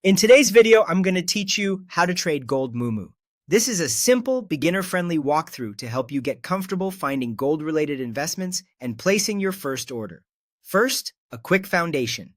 In today's video, I'm going to teach you how to trade gold Moomoo. This is a simple, beginner-friendly walkthrough to help you get comfortable finding gold-related investments and placing your first order. First, a quick foundation.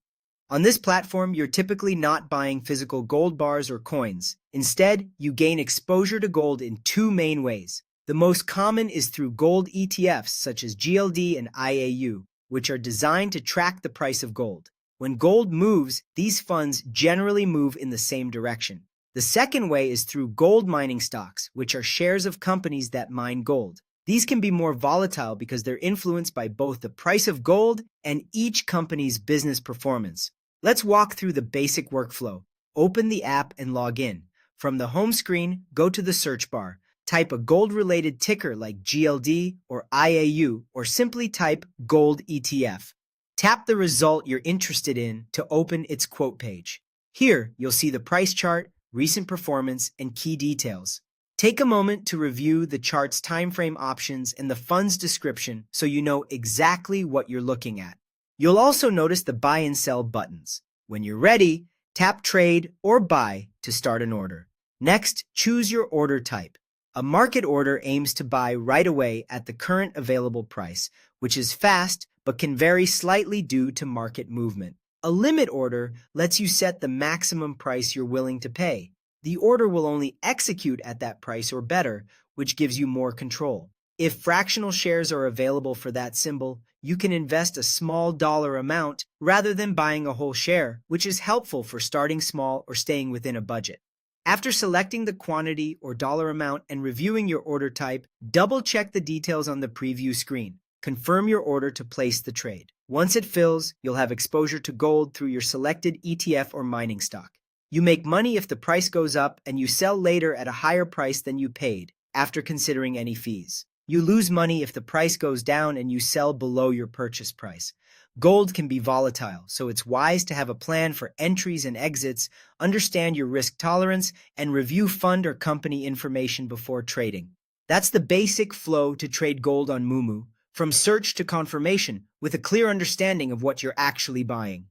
On this platform, you're typically not buying physical gold bars or coins. Instead, you gain exposure to gold in two main ways. The most common is through gold ETFs such as GLD and IAU, which are designed to track the price of gold. When gold moves, these funds generally move in the same direction. The second way is through gold mining stocks, which are shares of companies that mine gold. These can be more volatile because they're influenced by both the price of gold and each company's business performance. Let's walk through the basic workflow. Open the app and log in. From the home screen, go to the search bar. Type a gold-related ticker like GLD or IAU, or simply type gold ETF. Tap the result you're interested in to open its quote page. Here, you'll see the price chart, recent performance, and key details. Take a moment to review the chart's timeframe options and the fund's description so you know exactly what you're looking at. You'll also notice the buy and sell buttons. When you're ready, tap trade or buy to start an order. Next, choose your order type. A market order aims to buy right away at the current available price, which is fast but can vary slightly due to market movement. A limit order lets you set the maximum price you're willing to pay. The order will only execute at that price or better, which gives you more control. If fractional shares are available for that symbol, you can invest a small dollar amount rather than buying a whole share, which is helpful for starting small or staying within a budget. After selecting the quantity or dollar amount and reviewing your order type, double-check the details on the preview screen. Confirm your order to place the trade. Once it fills, you'll have exposure to gold through your selected ETF or mining stock. You make money if the price goes up, and you sell later at a higher price than you paid, after considering any fees. You lose money if the price goes down and you sell below your purchase price. Gold can be volatile, so it's wise to have a plan for entries and exits, understand your risk tolerance, and review fund or company information before trading. That's the basic flow to trade gold on Moomoo, from search to confirmation, with a clear understanding of what you're actually buying.